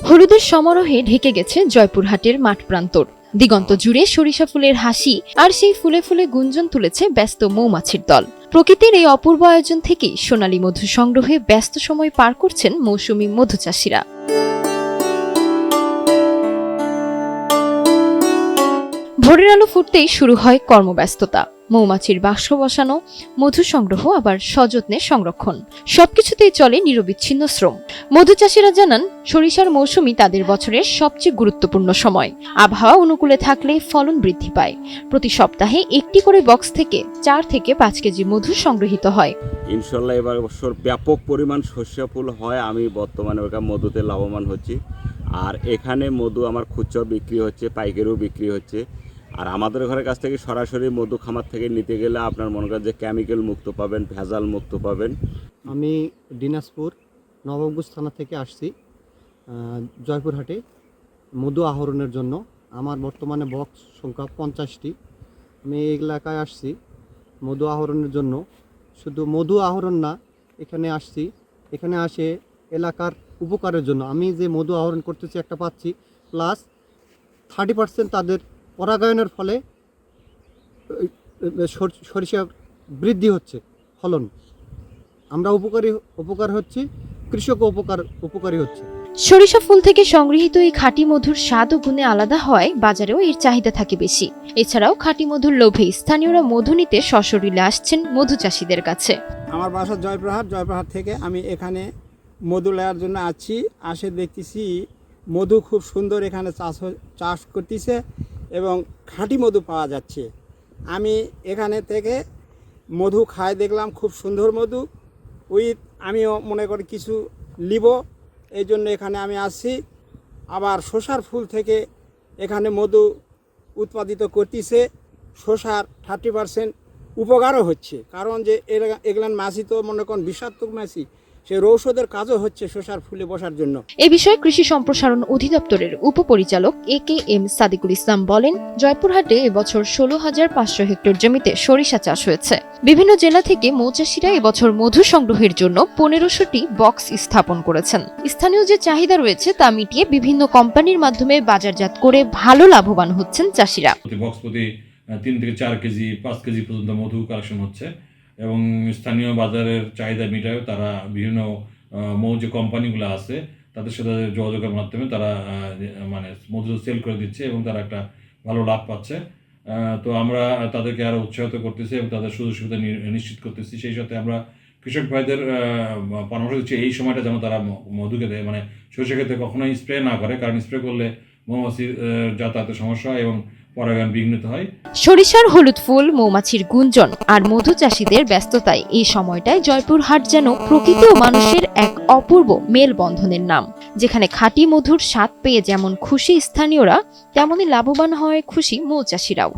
হলুদের সমারোহে ঢেকে গেছে জয়পুরহাটের মাঠ প্রান্তর। দিগন্ত জুড়ে সরিষা ফুলের হাসি আর সেই ফুলে ফুলে গুঞ্জন তুলেছে ব্যস্ত মৌমাছির দল। প্রকৃতির এই অপূর্ব আয়োজন থেকেই সোনালী মধু সংগ্রহে ব্যস্ত সময় পার করছেন মৌসুমী মধু চাষিরা। ভোরের আলো ফুটতেই শুরু হয় কর্মব্যস্ততা। মৌমাছির বাক্স বসানো, মধু সংগ্রহ, আবার সযত্নে সংরক্ষণ, সবকিছুতেই চলে নিরবিচ্ছিন্ন শ্রম। মধু চাষিরা জানান, সরিষার মৌসুমই তাদের বছরের সবচেয়ে গুরুত্বপূর্ণ সময়। আবহাওয়া অনুকূলে থাকলে ফলন বৃদ্ধি পায়। প্রতি সপ্তাহে একটি করে বক্স থেকে 4 থেকে 5 কেজি মধু সংগৃহীত হয়। ইনশাল্লাহ এবার বছর ব্যাপক পরিমাণ সরিষা ফুল হয়। আমি বর্তমানে মধুতে লাভবান হচ্ছি। আর এখানে মধু আমার খুচরা বিক্রি হচ্ছে, পাইকারিও বিক্রি হচ্ছে। আর আমাদের ঘরের কাছ থেকে সরাসরি মধু খামার থেকে নিতে গেলে আপনার মনে করেন যে কেমিক্যাল মুক্ত পাবেন, ভেজাল মুক্ত পাবেন। আমি দিনাজপুর নবাবগঞ্জ থানা থেকে আসছি জয়পুরহাটে মধু আহরণের জন্য। আমার বর্তমানে বক্স সংখ্যা 50টি। আমি এই এলাকায় আসছি মধু আহরণের জন্য। শুধু মধু আহরণ না, এখানে আসছি, এখানে আসে এলাকার উপকারের জন্য। আমি যে মধু আহরণ করতেছি একটা পাচ্ছি, প্লাস 30% তাদের পরাগায়নের ফলে সরিষা বৃদ্ধি হচ্ছে, ফলন। আমরা উপকার হচ্ছে, কৃষকও উপকারী হচ্ছে। সরিষা ফুল থেকে সংগৃহীত এই খাঁটি মধুর স্বাদ ও গুণে আলাদা হয়, বাজারেও এর চাহিদা থাকে বেশি। এছাড়াও খাঁটি মধুর লোভে স্থানীয়রা মধু নিতে সশরীরে আসছেন মধু চাষিদের কাছে। আমার বাসা জয়পুরহাট থেকে আমি এখানে মধু নেওয়ার জন্য আসে দেখতেছি মধু খুব সুন্দর এখানে চাষ করতেছে এবং খাঁটি মধু পাওয়া যাচ্ছে। আমি এখানে থেকে মধু খাই, দেখলাম খুব সুন্দর মধু। আমিও মনে করি কিছু নিব, এই জন্য এখানে আমি আসছি। আবার শসার ফুল থেকে এখানে মধু উৎপাদিত করতেছে। শসার 30% উপকারও হচ্ছে, কারণ যে এগুলান মাছি তো মনে করেন বিষাক্তক মাছি, সে ঔষধের কাজও হচ্ছে শসার ফুলে বসার জন্য। এ বিষয়ে কৃষি সম্প্রসারণ অধিদপ্তরের উপপরিচালক AKM সাদিকুল ইসলাম বলেন, জয়পুরহাটে এবছর 16,500 হেক্টর জমিতে সরিষা চাষ হয়েছে। বিভিন্ন জেলা থেকে মৌচাষীরা এবছর মধু সংগ্রহের জন্য 1500টি বক্স স্থাপন করেছেন। স্থানীয় যে চাহিদা রয়েছে তা মিটিয়ে বিভিন্ন কোম্পানির মাধ্যমে বাজারজাত করে ভালো লাভবান হচ্ছেন চাষিরা। বক্স প্রতি 3 থেকে 4 কেজি 5 কেজি পর্যন্ত মধু কালেকশন হচ্ছে এবং স্থানীয় বাজারের চাহিদা মেটায়। তারা বিভিন্ন মৌ যে কোম্পানিগুলো আছে তাদের সাথে যোগাযোগের মাধ্যমে তারা মধু সেল করে দিচ্ছে এবং তারা একটা ভালো লাভ পাচ্ছে। তো আমরা তাদেরকে আরো উৎসাহিত করতেছি এবং তাদের সুযোগ সুবিধা নিশ্চিত করতেছি। সেই সাথে আমরা কৃষক ভাইদের পরামর্শ দিচ্ছি এই সময়টা যেন তারা মধু খেতে সরিষা ক্ষেত্রে কখনোই স্প্রে না করে, কারণ স্প্রে করলে মৌমাছির যাতায়াতের সমস্যা হয় এবং পরাগায়ন বিঘ্নিত হয়। সরিষার হলুদ ফুল, মৌমাছির গুঞ্জন আর মধু চাষীদের ব্যস্ততায় এই সময়টায় জয়পুরহাট যেন প্রকৃতি ও মানুষের এক অপূর্ব মেলবন্ধনের নাম, যেখানে খাঁটি মধুর স্বাদ পেয়ে যেমন খুশি স্থানীয়রা, তেমনি লাভবান হয় খুশি মৌচাষীরাও।